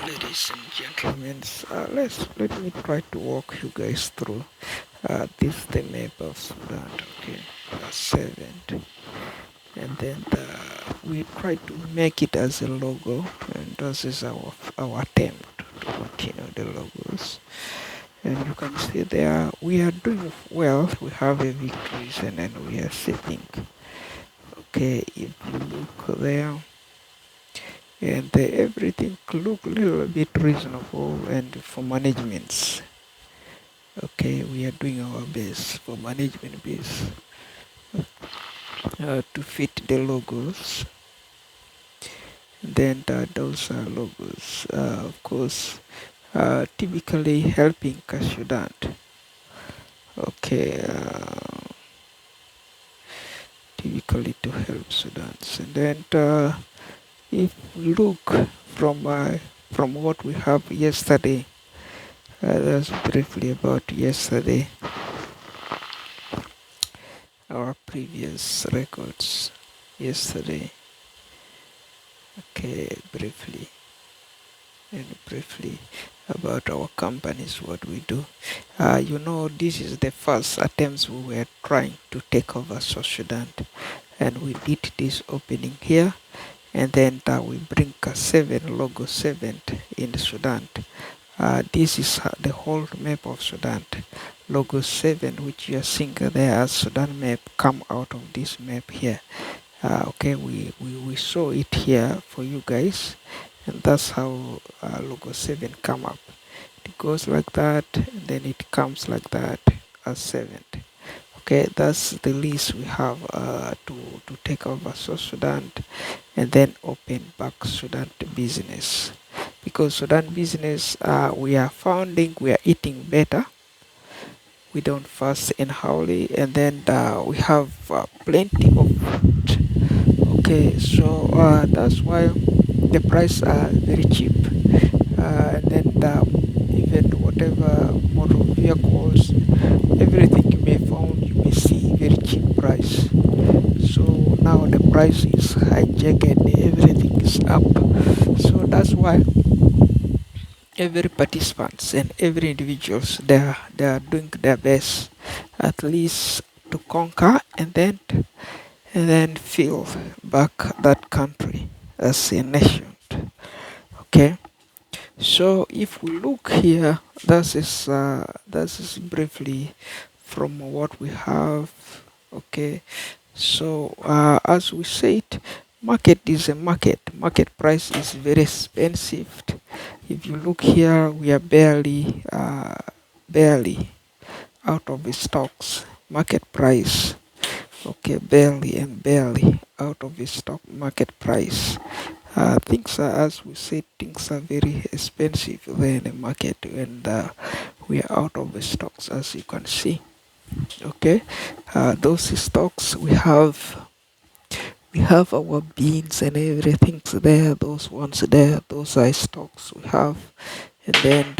ladies and gentlemen, let me try to walk you guys through this the map of Sudan. Okay, seventh, and then we try to make it as a logo, and this is our attempt to continue the logos. And you can see there we are doing well. We have a victories, and then we are sitting. Okay, if you look there, and everything look a little bit reasonable, and for managements, okay, we are doing our best for management base to fit the logos. Then those are logos, of course, typically helping Sudan. Okay, typically to help Sudan. And then if we look from what we have yesterday, that's briefly about yesterday, our previous records yesterday. Okay, briefly about our companies, what we do. This is the first attempts we were trying to take over South Sudan, and we did this opening here, and then we bring logo 7 in Sudan. This is the whole map of Sudan. Logo 7, which you are seeing there as Sudan map, come out of this map here. Okay, we saw it here for you guys, and that's how logo 7 come up. It goes like that, and then it comes like that as 7. Okay, that's the list we have to take over South Sudan, and then open back Sudan business. Because Sudan business, we are founding, we are eating better. We don't fast in Howley, and then we have plenty of food. Okay, so that's why the price are very cheap. And then even whatever motor vehicles, everything you may found, you may see very cheap price. So now the price is hijacked and everything is up. So that's why every participants and every individuals they are doing their best, at least to conquer and then fill back that country as a nation. Okay, so if we look here, that is briefly from what we have. Okay, so as we said, market is a market price is very expensive. If you look here, we are barely out of the stocks. Market price, okay, barely out of the stock market price. Things are, as we said, things are very expensive there in the market, and we are out of the stocks, as you can see. Okay, those stocks we have our beans and everything's there. Those ones there, those are stocks we have, and then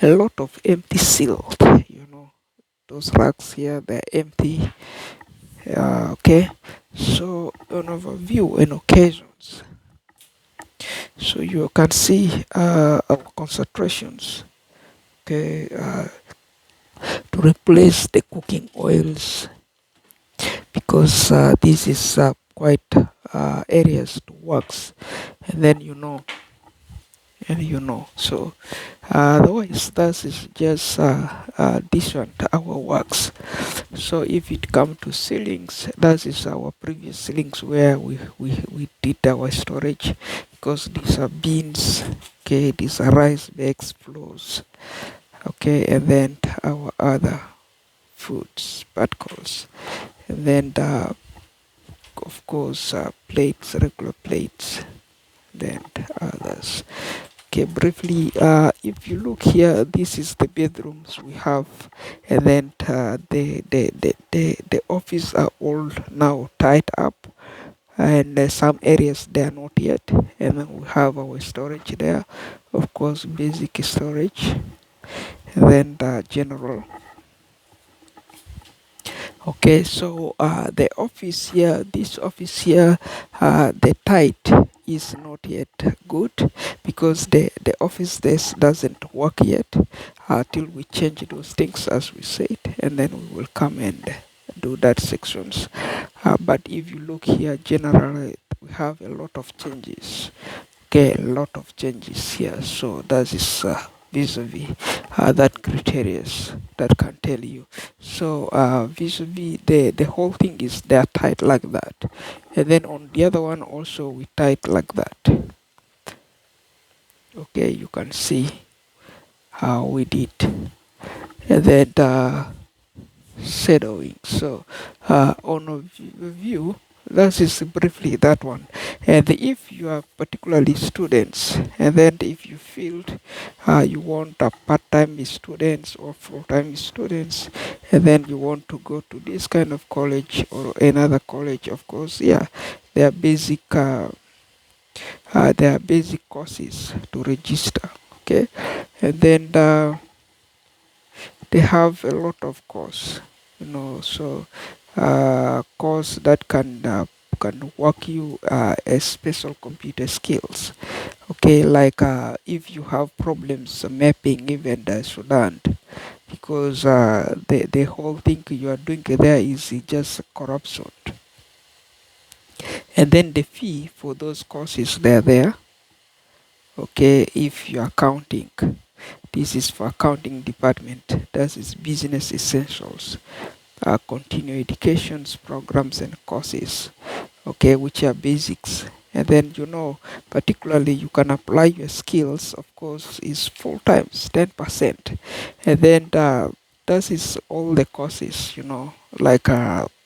a lot of empty sealed. Those racks here, they're empty. Okay, so on overview and occasions, so you can see our concentrations. Okay, to replace the cooking oils, because this is quite areas to works, and then so otherwise that is just different our works. So if it come to ceilings, that is our previous ceilings where we did our storage, because these are beans. Okay, these are rice bags, flours. Okay, and then our other foods, particles, and then of course plates, regular plates, then others. Okay, briefly, if you look here, this is the bedrooms we have, and then the office are all now tied up, and some areas they are not yet, and then we have our storage there, of course, basic storage, and then the general. Okay, so the office here, this office here, the tight is not yet good because the office desk doesn't work yet till we change those things as we said, and then we will come and do that sections. But if you look here, generally we have a lot of changes. Okay, a lot of changes here. So that is vis-a-vis that criteria that can tell you. So vis-a-vis the whole thing is they're tight like that, and then on the other one also we tight like that. Okay, you can see how we did, and then shadowing. So on a view, that is briefly that one. And if you are particularly students, and then if you feel you want a part-time students or full-time students, and then you want to go to this kind of college or another college, of course, yeah, there are basic courses to register. Okay, and then they have a lot of course, so course that can work you as special computer skills. Okay, like if you have problems mapping even the Sudan, because the whole thing you are doing there is just corruption, and then the fee for those courses they're there. Okay, if you are counting, this is for accounting department, that is business essentials, continuing educations programs and courses, okay, which are basics. And then particularly you can apply your skills, of course, is full times 10%. And then that is all the courses, like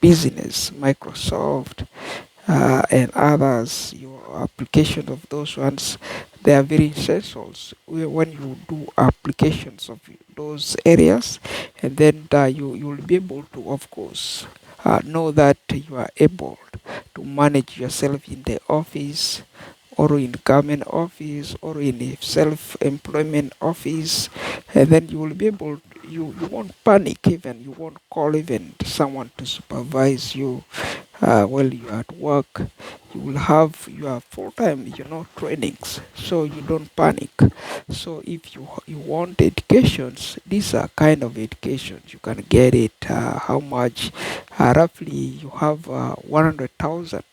business, Microsoft, and others, your application of those ones, they are very essentials when you do applications of those areas, and then you will be able to, of course, know that you are able to manage yourself in the office or in government office or in a self-employment office, and then you will be able, you won't panic, even you won't call even someone to supervise you while you are at work. You will have your full-time trainings, so you don't panic. So if you want educations, these are kind of educations you can get it. How much? Roughly you have 100,000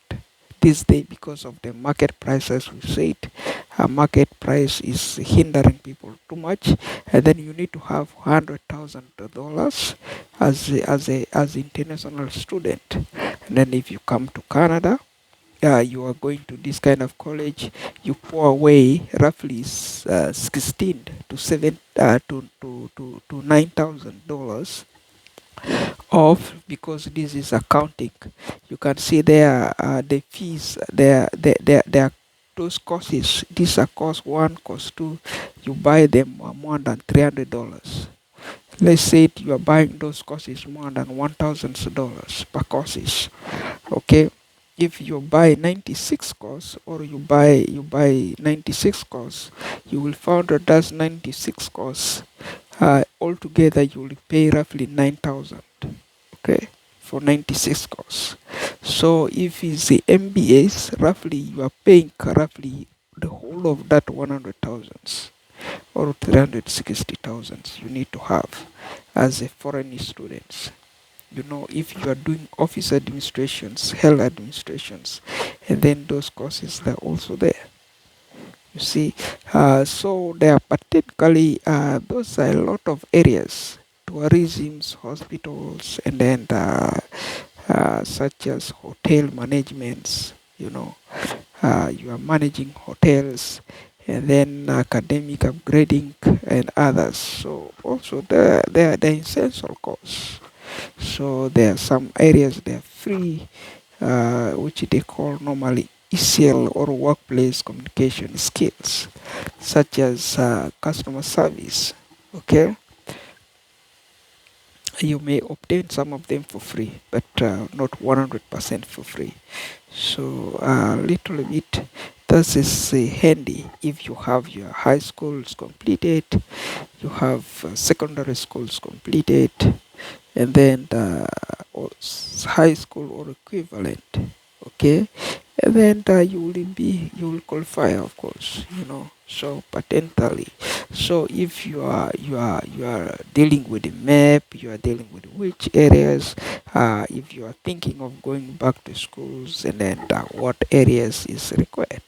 this day, because of the market price. As we said, market price is hindering people too much, and then you need to have $100,000 as international student. And then if you come to Canada, you are going to this kind of college, you pour away roughly 16 to 7 to $9,000 off, because this is accounting. You can see there the fees there, those courses. These are course one, course two. You buy them more than $300. Let's say you are buying those courses more than $1,000 per courses. Okay, if you buy 96 course, or you buy 96 course, you will find that that's 96 course. Altogether you will pay roughly 9,000. Okay, for 96 course. So if it's the MBAs, roughly you are paying roughly the whole of that 100,000 or 360,000 you need to have as a foreign student. If you are doing office administrations, health administrations, and then those courses, they're also there. You see, so there are particularly those are a lot of areas, tourisms, hospitals, and then such as hotel managements. You are managing hotels, and then academic upgrading and others. So also there are the essential course. So there are some areas they are free, which they call normally ECL, or workplace communication skills, such as customer service. Okay, you may obtain some of them for free, but not 100% for free. So a little bit, this is handy if you have your high schools completed, you have secondary schools completed, and then high school or equivalent. Okay, and then you will qualify, of course, so patentally. So if you are dealing with the map, you are dealing with which areas, if you are thinking of going back to schools, and then what areas is required.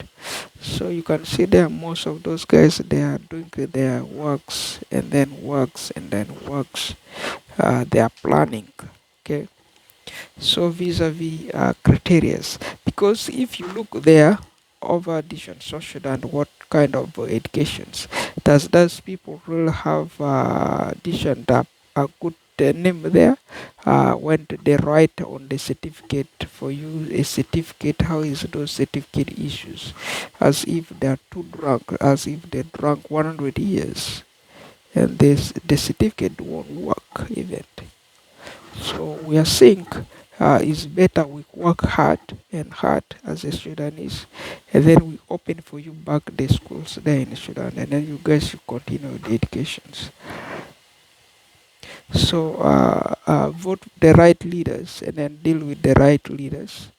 So you can see there, most of those guys, they are doing their works and then works and then works. They are planning. Okay. So vis-a-vis criterias, because if you look there over addition social and what kind of educations does people really have addition that a good name there when they write on the certificate for you a certificate, how is those certificate issues, as if they are too drunk, as if they drank 100 years, and this the certificate won't work even. So we are saying it's better we work hard and hard as a Sudanese, and then we open for you back the schools there in Sudan, and then you guys should continue the educations. So vote the right leaders and then deal with the right leaders.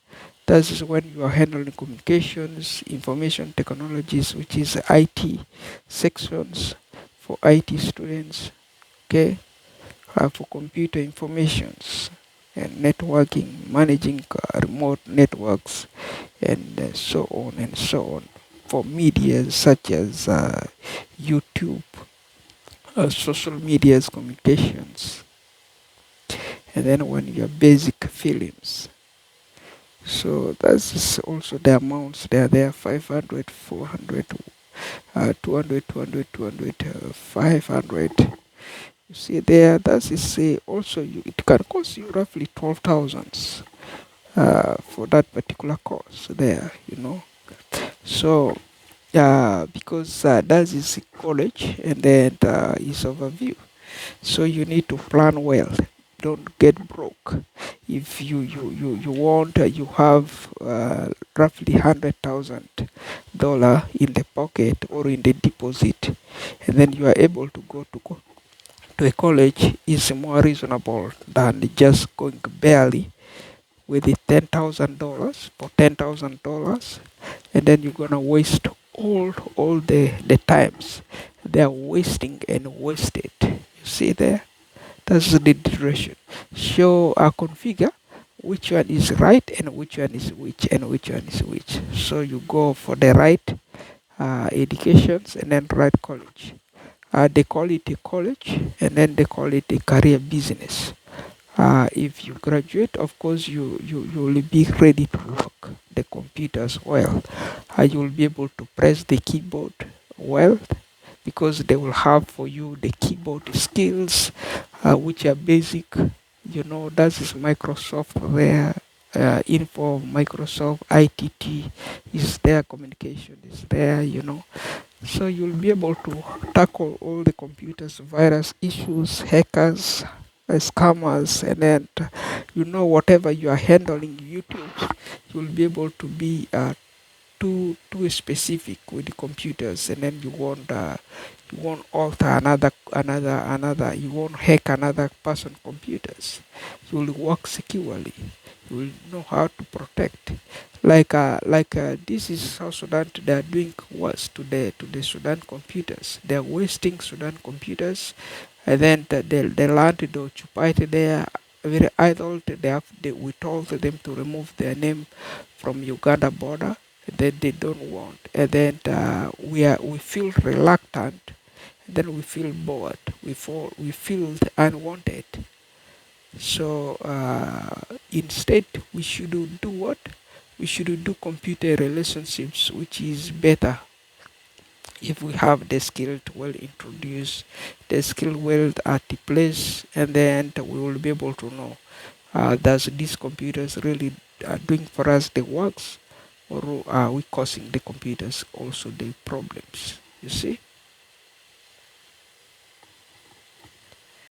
That is when you are handling communications, information technologies, which is IT sections for IT students. Okay, for computer informations and networking, managing remote networks, and so on and so on. For media such as YouTube, social medias, communications, and then when your basic films. So that's also the amounts they are there: 500, 400, 200, 500. You see there, that is say also it can cost you roughly 12,000 for that particular course there. So because that is college and then is overview. So you need to plan well. Don't get broke. If you want, you have roughly $100,000 in the pocket or in the deposit, and then you are able to go to a college is more reasonable than just going barely with the $10,000 for $10,000, and then you're gonna waste all the times they are wasting and wasted. You see there, that's the direction. So configure which one is right and which one is which and which one is which. So you go for the right educations and then right college. They call it a college and then they call it a career business. If you graduate, of course, you will be ready to work the computers well. You will be able to press the keyboard well because they will have for you the keyboard skills, which are basic. That is Microsoft there. Info Microsoft ITT is there, communication is there. So you'll be able to tackle all the computers, virus issues, hackers, scammers, and then whatever you are handling YouTube, you'll be able to be too specific with the computers, and then you won't alter another, you won't hack another person computers. You will work securely. You will know how to protect. Like this is South Sudan. They are doing worse to the Sudan computers. They are wasting Sudan computers, and then the land they occupied there very idle. We told them to remove their name from Uganda border that they don't want, and then we feel reluctant, and then we feel bored, we feel unwanted. So instead we should do what? We should do computer relationships, which is better if we have the skill to well introduce the skill well at the place, and then we will be able to know does these computers really doing for us the works, or are we causing the computers also the problems? You see?